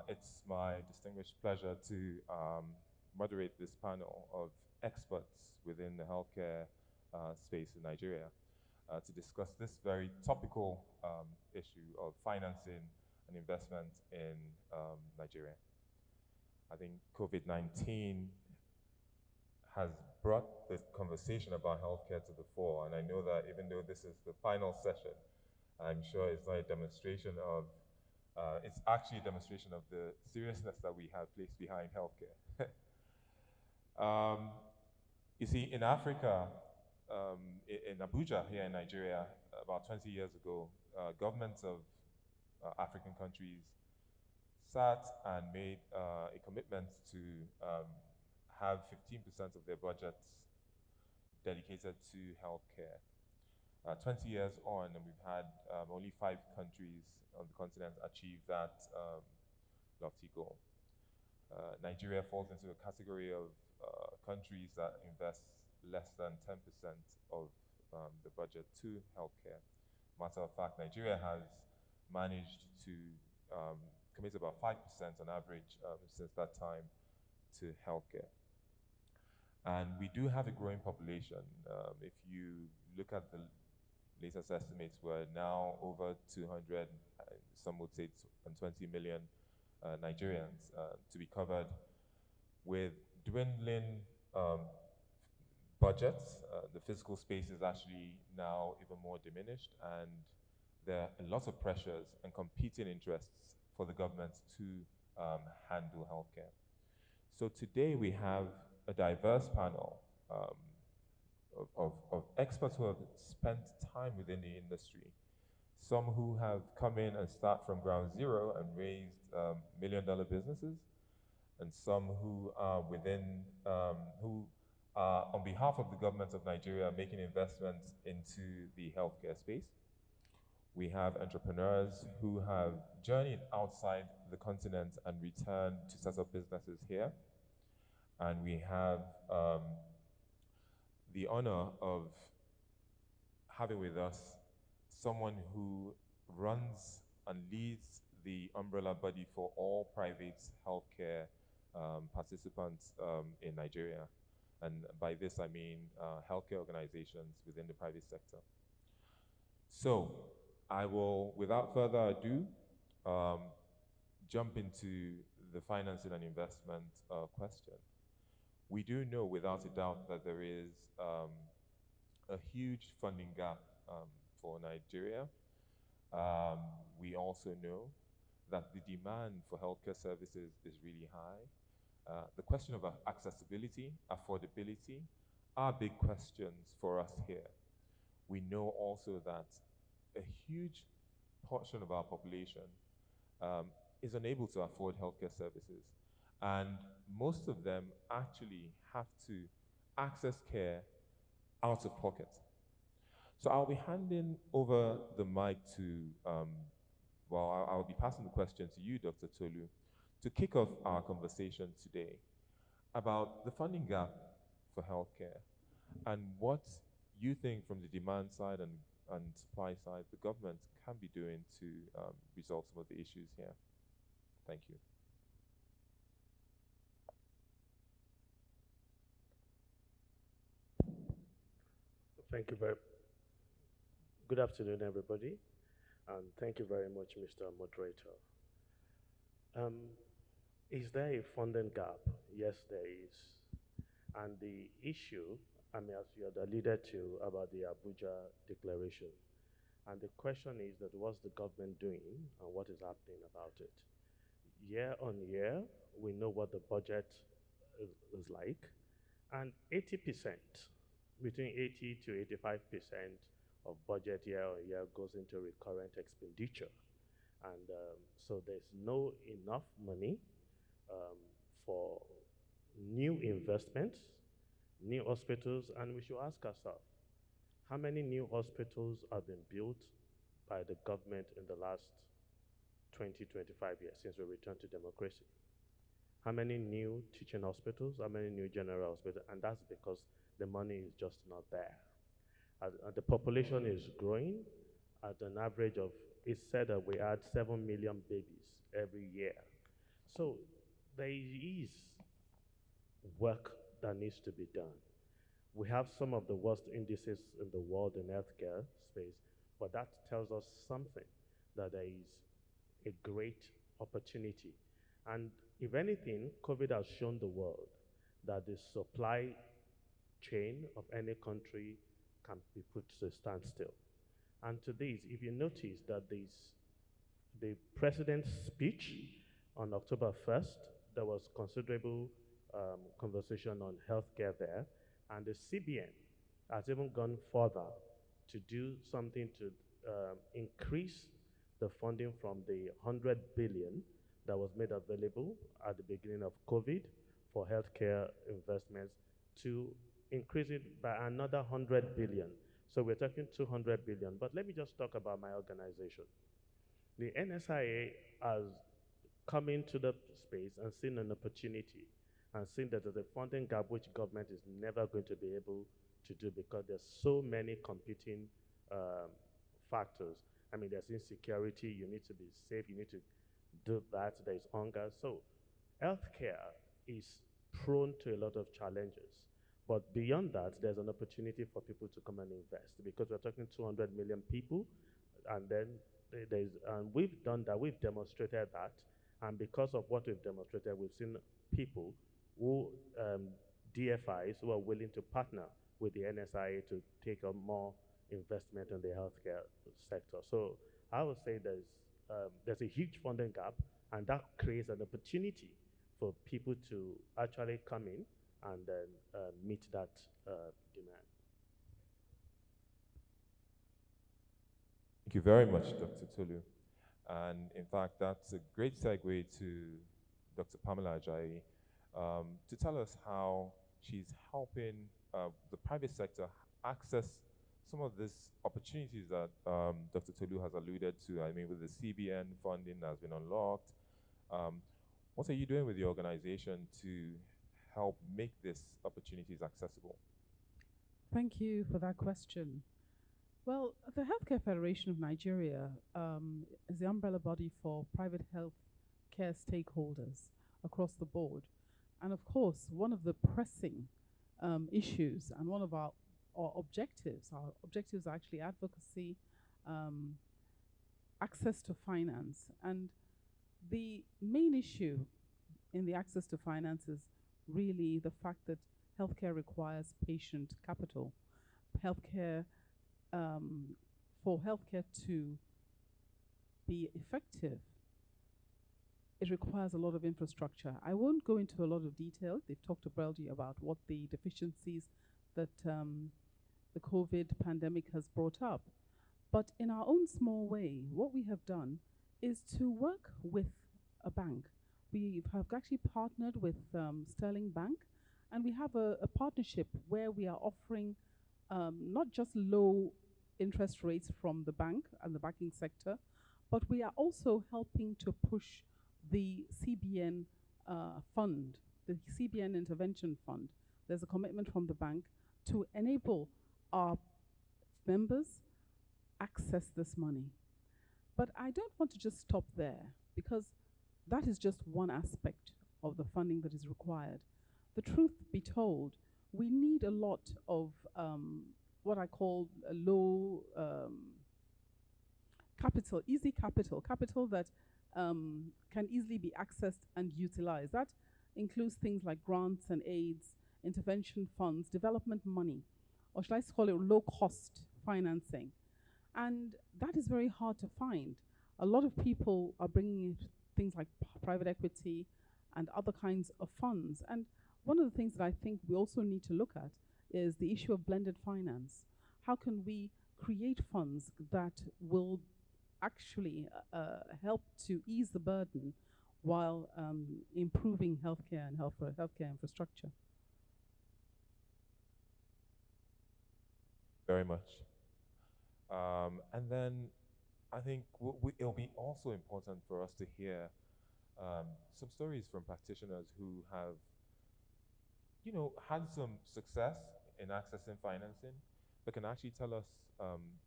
It's my distinguished pleasure to moderate this panel of experts within the healthcare space in Nigeria to discuss this very topical issue of financing and investment in Nigeria. I think COVID-19 has brought this conversation about healthcare to the fore, and I know that even though this is the final session, I'm sure it's not a demonstration of it's actually a demonstration of the seriousness that we have placed behind healthcare. You see, in Africa, in Abuja, here in Nigeria, about 20 years ago, governments of African countries sat and made a commitment to have 15% of their budgets dedicated to healthcare. 20 years on, and we've had only 5 countries on the continent achieve that lofty goal. Nigeria falls into a category of countries that invest less than 10% of the budget to healthcare. Matter of fact, Nigeria has managed to commit about 5% on average since that time to healthcare. And we do have a growing population. If you look at the latest estimates, we're now over 200, some would say 20 million Nigerians to be covered. With dwindling budgets, the physical space is actually now even more diminished, and there are lots of pressures and competing interests for the government to handle healthcare. So today we have a diverse panel of experts who have spent time within the industry. Some who have come in and start from ground zero and raised million-dollar businesses, and some who are within, who are on behalf of the government of Nigeria making investments into the healthcare space. We have entrepreneurs who have journeyed outside the continent and returned to set up businesses here. And we have the honor of having with us someone who runs and leads the umbrella body for all private healthcare participants in Nigeria. And by this, I mean healthcare organizations within the private sector. So I will, without further ado, jump into the financing and investment question. We do know without a doubt that there is a huge funding gap for Nigeria. We also know that the demand for healthcare services is really high. The question of accessibility, affordability are big questions for us here. We know also that a huge portion of our population is unable to afford healthcare services. And most of them actually have to access care out of pocket. So I'll be handing over the mic to, I'll be passing the question to you, Dr. Tolu, to kick off our conversation today about the funding gap for healthcare and what you think from the demand side and supply side the government can be doing to resolve some of the issues here. Thank you. Thank you very much. Good afternoon, everybody, and thank you very much, Mr. Moderator. Is there a funding gap? Yes, there is. And the issue, as you had alluded to about the Abuja Declaration, and the question is that what's the government doing and what is happening about it? Year on year, we know what the budget is like, and 80%, between 80 to 85% of budget year on year goes into recurrent expenditure. And so there's no enough money for new investments, new hospitals, and we should ask ourselves, how many new hospitals have been built by the government in the last 20, 25 years since we returned to democracy? How many new teaching hospitals, how many new general hospitals? And that's because the money is just not there. The population is growing at an average of, it's said that we add 7 million babies every year. So there is work that needs to be done. We have some of the worst indices in the world in healthcare space, but that tells us something, that there is a great opportunity. And if anything, COVID has shown the world that the supply chain of any country can be put to a standstill. And to this, if you notice that the president's speech on October 1st, there was considerable conversation on healthcare there, and the CBN has even gone further to do something to increase the funding from the 100 billion that was made available at the beginning of COVID for healthcare investments to increase it by another 100 billion. So we're talking 200 billion. But let me just talk about my organization. The NSIA has come into the space and seen an opportunity and seen that there's a funding gap which government is never going to be able to do because there's so many competing factors. I mean, there's insecurity, you need to be safe, you need to do that, there's hunger. So healthcare is prone to a lot of challenges. But beyond that, there's an opportunity for people to come and invest because we're talking 200 million people, and then we've done that, we've demonstrated that, and because of what we've demonstrated, we've seen people who, DFIs, who are willing to partner with the NSIA to take on more investment in the healthcare sector. So I would say there's a huge funding gap, and that creates an opportunity for people to actually come in and then meet that demand. Thank you very much, Dr. Tolu. And in fact, that's a great segue to Dr. Pamela Ajayi to tell us how she's helping the private sector access some of these opportunities that Dr. Tolu has alluded to. I mean, with the CBN funding that has been unlocked, what are you doing with the organization to help make these opportunities accessible? Thank you for that question. Well, the Healthcare Federation of Nigeria is the umbrella body for private health care stakeholders across the board. And of course, one of the pressing issues and one of our objectives are actually advocacy, access to finance. And the main issue in the access to finance is really the fact that healthcare requires patient capital. For healthcare to be effective, it requires a lot of infrastructure. I won't go into a lot of detail. They've talked already about what the deficiencies that the COVID pandemic has brought up. But in our own small way, what we have done is to work with a bank. We have actually partnered with Sterling Bank, and we have a partnership where we are offering not just low interest rates from the bank and the banking sector, but we are also helping to push the CBN fund, the CBN intervention fund. There's a commitment from the bank to enable our members access this money. But I don't want to just stop there, because that is just one aspect of the funding that is required. The truth be told, we need a lot of what I call a low capital, easy capital that can easily be accessed and utilized. That includes things like grants and aids, intervention funds, development money, or should I call it low-cost financing. And that is very hard to find. A lot of people are bringing in things like private equity and other kinds of funds. And one of the things that I think we also need to look at is the issue of blended finance. How can we create funds that will actually help to ease the burden while improving healthcare and healthcare infrastructure? Very much. And then I think it'll be also important for us to hear some stories from practitioners who have, had some success in accessing financing, but can actually tell us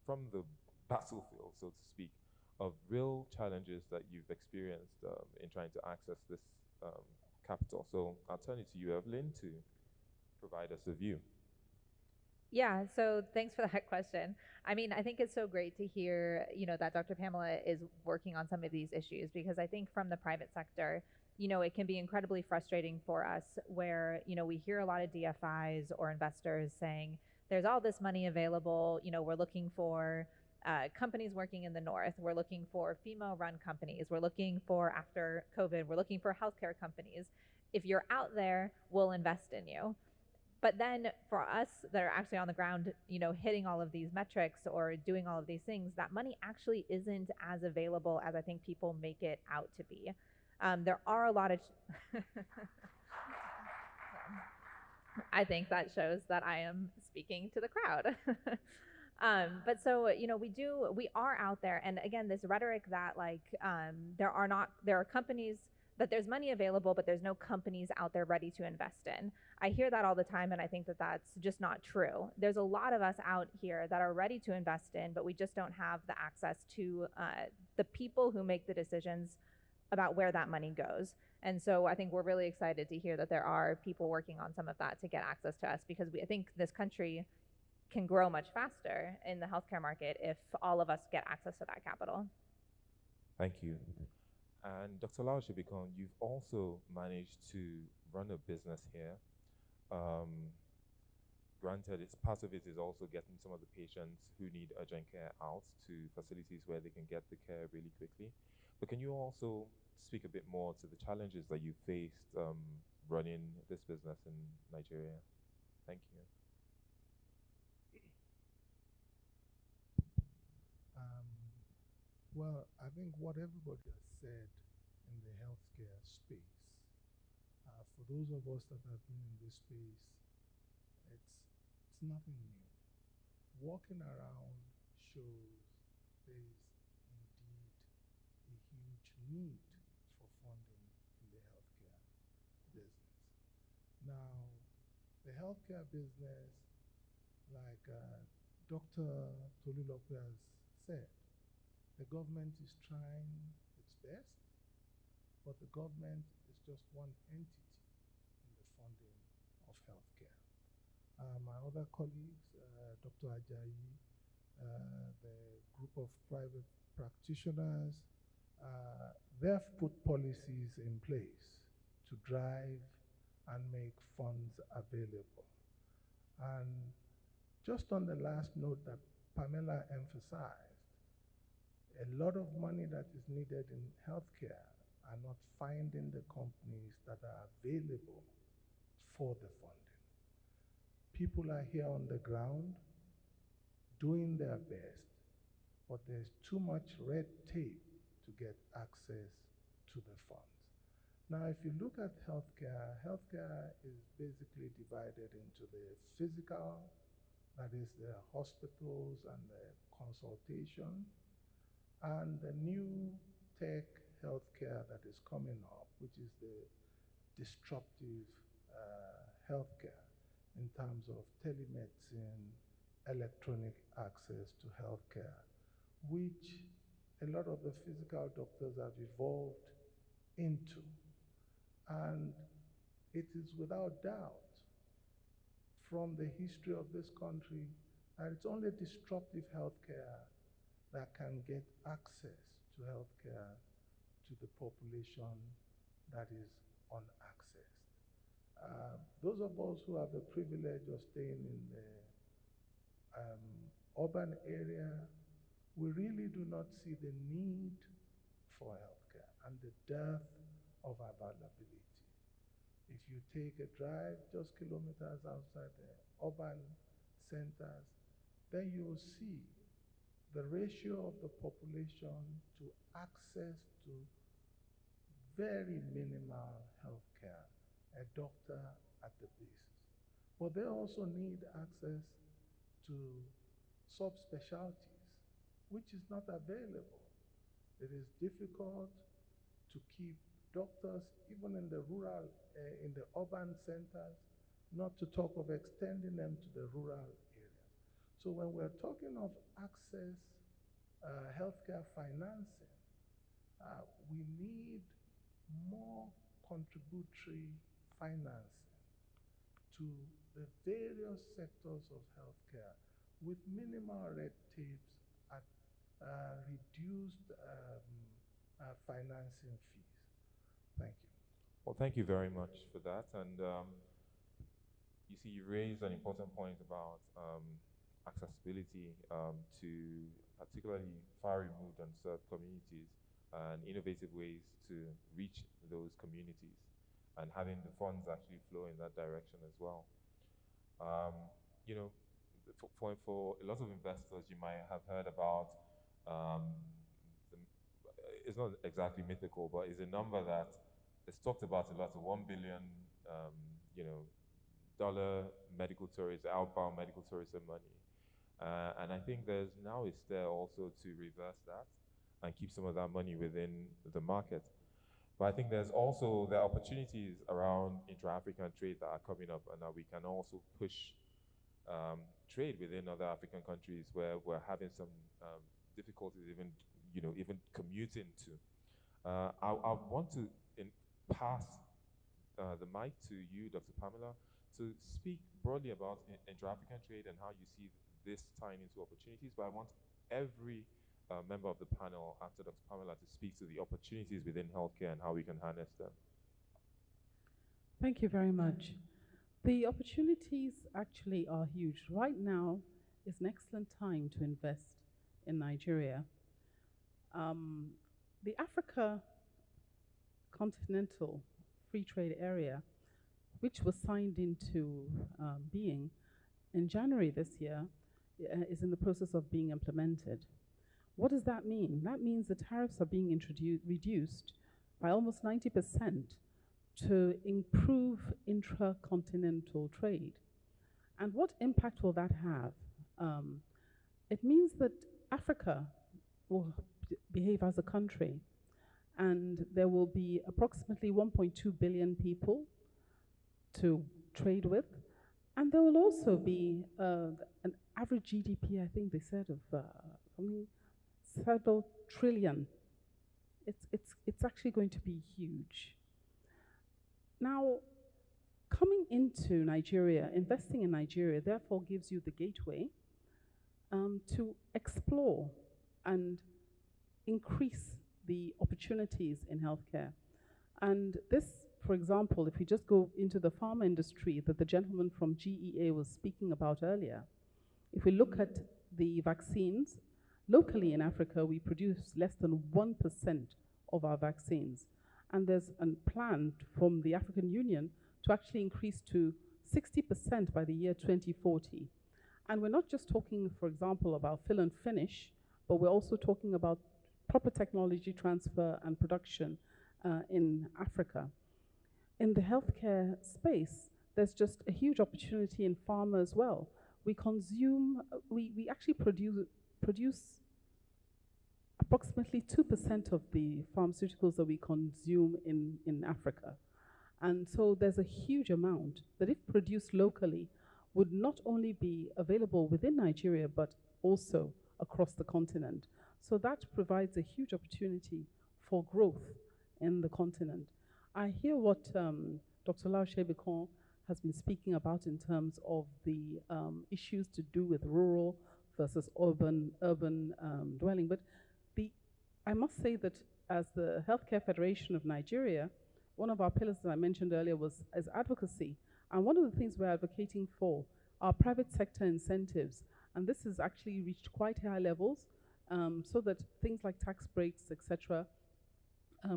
from the battlefield, so to speak, of real challenges that you've experienced in trying to access this capital. So I'll turn it to you, Evelyn, to provide us a view. Yeah, so thanks for that question. I mean, I think it's so great to hear, that Dr. Pamela is working on some of these issues, because I think from the private sector, it can be incredibly frustrating for us where, we hear a lot of DFIs or investors saying, there's all this money available, we're looking for companies working in the north, we're looking for female-run companies, we're looking for, after COVID, we're looking for healthcare companies. If you're out there, we'll invest in you. But then for us that are actually on the ground, hitting all of these metrics or doing all of these things, that money actually isn't as available as I think people make it out to be. There are a lot of... I think that shows that I am speaking to the crowd. But so, we are out there. And again, this rhetoric that there are companies, that there's money available, but there's no companies out there ready to invest in. I hear that all the time, and I think that that's just not true. There's a lot of us out here that are ready to invest in, but we just don't have the access to the people who make the decisions about where that money goes. And so I think we're really excited to hear that there are people working on some of that to get access to us, because I think this country can grow much faster in the healthcare market if all of us get access to that capital. Thank you. And Dr. Laosebikan, you've also managed to run a business here. Granted, part of it is also getting some of the patients who need urgent care out to facilities where they can get the care really quickly. But can you also speak a bit more to the challenges that you faced running this business in Nigeria? Thank you. Well, I think what everybody has said in the healthcare space, for those of us that have been in this space, it's nothing new. Walking around shows there's indeed a huge need for funding in the healthcare business. Now, the healthcare business, like Dr. Tolulope has said, the government is trying its best, but the government is just one entity in the funding of healthcare. My other colleagues, Dr. Ajayi, the group of private practitioners, they've put policies in place to drive and make funds available. And just on the last note that Pamela emphasized, a lot of money that is needed in healthcare are not finding the companies that are available for the funding. People are here on the ground doing their best, but there's too much red tape to get access to the funds. Now, if you look at healthcare, healthcare is basically divided into the physical, that is the hospitals and the consultation, and the new tech healthcare that is coming up, which is the disruptive healthcare in terms of telemedicine, electronic access to healthcare, which a lot of the physical doctors have evolved into. And it is without doubt from the history of this country that it's only disruptive healthcare that can get access to healthcare to the population that is unaccessed. Those of us who have the privilege of staying in the urban area, we really do not see the need for healthcare and the dearth of availability. If you take a drive just kilometers outside the urban centers, then you will see the ratio of the population to access to very minimal healthcare, a doctor at the basis. But they also need access to subspecialties, which is not available. It is difficult to keep doctors, even in the rural, in the urban centers, not to talk of extending them to the rural areas. So when we're talking of access, healthcare financing, we need more contributory financing to the various sectors of healthcare with minimal red tapes at reduced financing fees. Thank you. Well, thank you very much for that. And you see, you raised an important point about accessibility to particularly far removed and served communities and innovative ways to reach those communities and having the funds actually flow in that direction as well. You know, for a lot of investors, you might have heard about um, the, it's not exactly mythical, but it's a number that is talked about a lot, of 1 billion, you know, dollar medical tourism, outbound medical tourism money. And I think there's now is there also to reverse that and keep some of that money within the market. But I think there are opportunities around intra-African trade that are coming up, and that we can also push trade within other African countries where we're having some difficulties, even commuting to. I want to pass the mic to you, Dr. Pamela, to speak broadly about intra-African trade and how you see this tying into opportunities. But I want every member of the panel after Dr. Pamela to speak to the opportunities within healthcare and how we can harness them. Thank you very much. The opportunities actually are huge. Right now is an excellent time to invest in Nigeria. The Africa Continental Free Trade Area, which was signed into being in January this year, is in the process of being implemented. What does that mean? That means the tariffs are being reduced by almost 90% to improve intracontinental trade. And what impact will that have? It means that Africa will behave as a country, and there will be approximately 1.2 billion people to trade with, and there will also be an average GDP, I think they said, of something several trillion. It's actually going to be huge. Now, coming into Nigeria, investing in Nigeria, therefore gives you the gateway to explore and increase the opportunities in healthcare. And this, for example, if we just go into the pharma industry that the gentleman from GEA was speaking about earlier, if we look at the vaccines, locally in Africa, we produce less than 1% of our vaccines. And there's a plan from the African Union to actually increase to 60% by the year 2040. And we're not just talking, for example, about fill and finish, but we're also talking about proper technology transfer and production in Africa. In the healthcare space, there's just a huge opportunity in pharma as well. We actually produce approximately 2% of the pharmaceuticals that we consume in Africa. And so there's a huge amount that, if produced locally, would not only be available within Nigeria, but also across the continent. So that provides a huge opportunity for growth in the continent. I hear what Dr. Laosebikan has been speaking about in terms of the issues to do with rural versus urban dwelling. But I must say that as the Healthcare Federation of Nigeria, one of our pillars that I mentioned earlier is advocacy. And one of the things we're advocating for are private sector incentives. And this has actually reached quite high levels, so that things like tax breaks, etc.,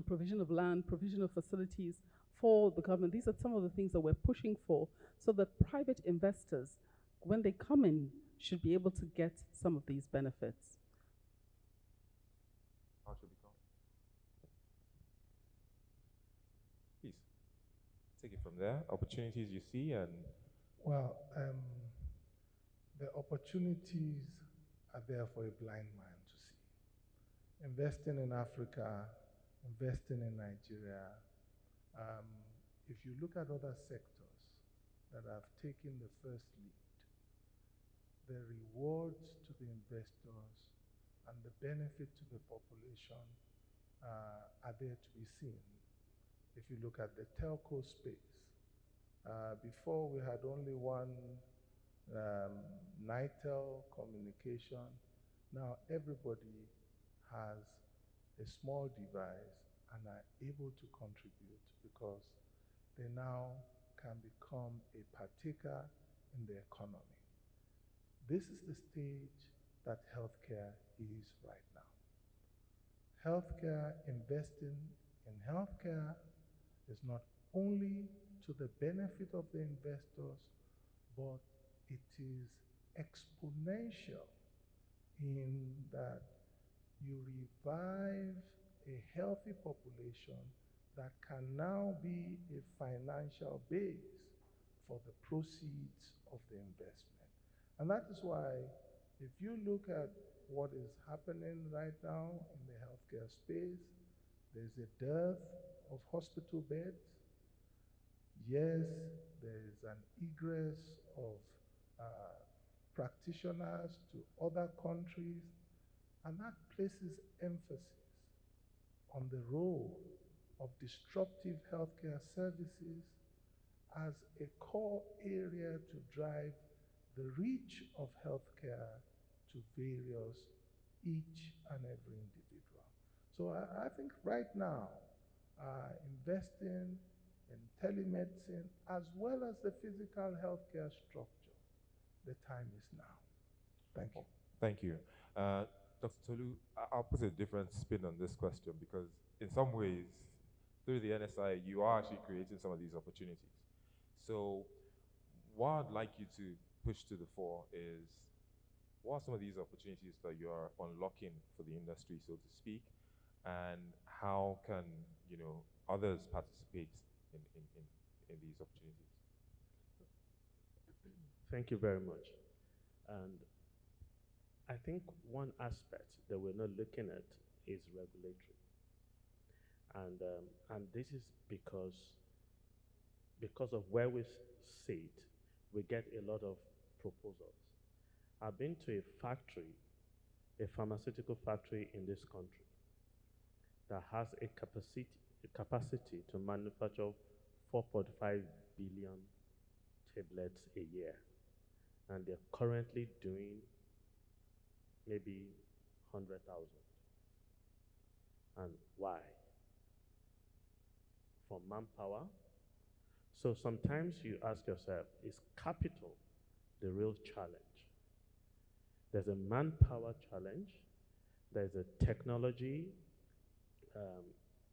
provision of land, provision of facilities for the government, these are some of the things that we're pushing for, so that private investors, when they come in, should be able to get some of these benefits. Please, take it from there. Opportunities you see and... Well, the opportunities are there for a blind man to see. Investing in Africa, investing in Nigeria, if you look at other sectors that have taken the first lead, the rewards to the investors and the benefit to the population are there to be seen. if you look at the telco space, before we had only one Nitel communication. Now everybody has a small device and are able to contribute because they now can become a partaker in the economy. This is the stage that healthcare is right now. Healthcare, investing in healthcare is not only to the benefit of the investors, but it is exponential in that you revive a healthy population that can now be a financial base for the proceeds of the investment. And that is why, if you look at what is happening right now in the healthcare space, there's a dearth of hospital beds. Yes, there's an egress of practitioners to other countries, and that places emphasis on the role of disruptive healthcare services as a core area to drive the reach of healthcare to each and every individual. So I think right now, investing in telemedicine as well as the physical healthcare structure, the time is now. Thank you. Thank you. Dr. Tolu, I'll put a different spin on this question because in some ways, through the NSIA, you are actually creating some of these opportunities. So what I'd like you to push to the fore is, what are some of these opportunities that you are unlocking for the industry, so to speak, and how can others participate in these opportunities? Thank you very much. And I think one aspect that we're not looking at is regulatory. And this is because of where we sit, we get a lot of proposals. I've been to a factory, a pharmaceutical factory in this country that has a capacity to manufacture 4.5 billion tablets a year. And they're currently doing maybe 100,000. And why? For manpower. So sometimes you ask yourself, is capital the real challenge? There's a manpower challenge, there's a technology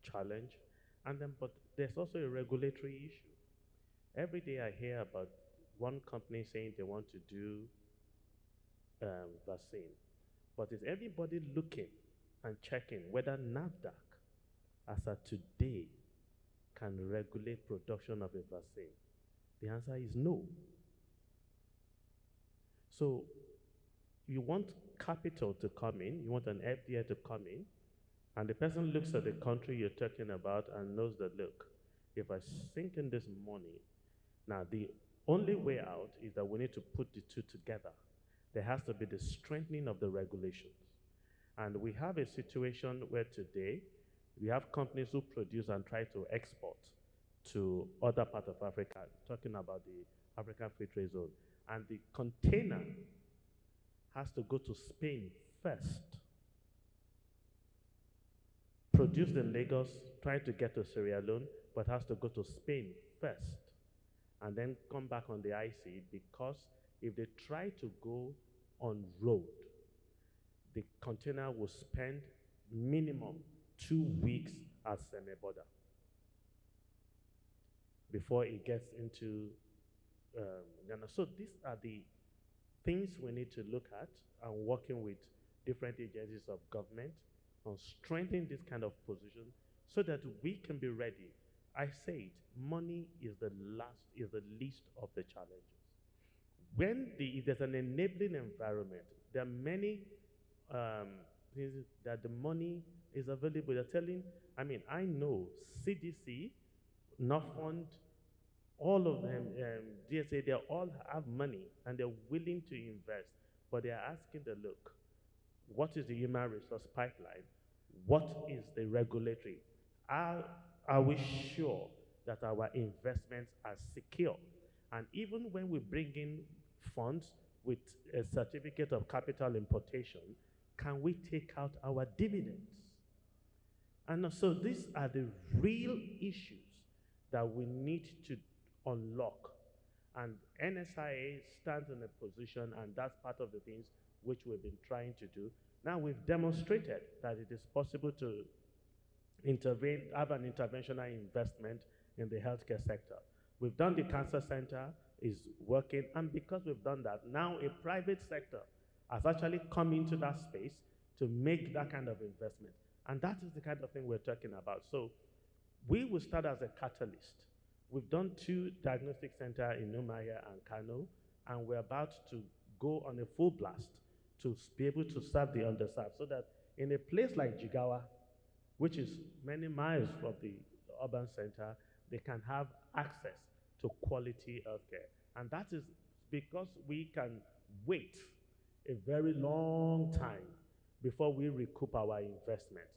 challenge, but there's also a regulatory issue. Every day I hear about one company saying they want to do vaccine, but is everybody looking and checking whether NAFDAC, as of today, can regulate production of a vaccine? The answer is no. So you want capital to come in, you want an FDA to come in, and the person looks at the country you're talking about and knows that, look, if I sink in this money, now the only way out is that we need to put the two together. There has to be the strengthening of the regulations. And we have a situation where today, we have companies who produce and try to export to other parts of Africa, talking about the African Free Trade Zone. And the container has to go to Spain first, produced in Lagos, trying to get to Sierra Leone, but has to go to Spain first, and then come back on the IC, because if they try to go on road, the container will spend minimum 2 weeks at semi-border before it gets into Ghana. So these are the things we need to look at, and working with different agencies of government on strengthening this kind of position so that we can be ready. I say it, money is the least of the challenges. If there's an enabling environment, there are many things that the money is available. They're telling, I know CDC, NOFUND, all of them, DSA, they all have money and they're willing to invest, but they're asking the look, what is the human resource pipeline? What is the regulatory? are we sure that our investments are secure? And even when we bring in funds with a certificate of capital importation, can we take out our dividends? And so these are the real issues that we need to unlock. And NSIA stands in a position, and that's part of the things which we've been trying to do. Now we've demonstrated that it is possible to intervene, have an interventional investment in the healthcare sector. We've done the cancer center, is working, and because we've done that, now a private sector has actually come into that space to make that kind of investment. And that is the kind of thing we're talking about. So we will start as a catalyst. We've done 2 diagnostic centers in Umuahia and Kano, and we're about to go on a full blast to be able to serve the underserved, so that in a place like Jigawa, which is many miles from the urban center, they can have access to quality healthcare. And that is because we can wait a very long time before we recoup our investment.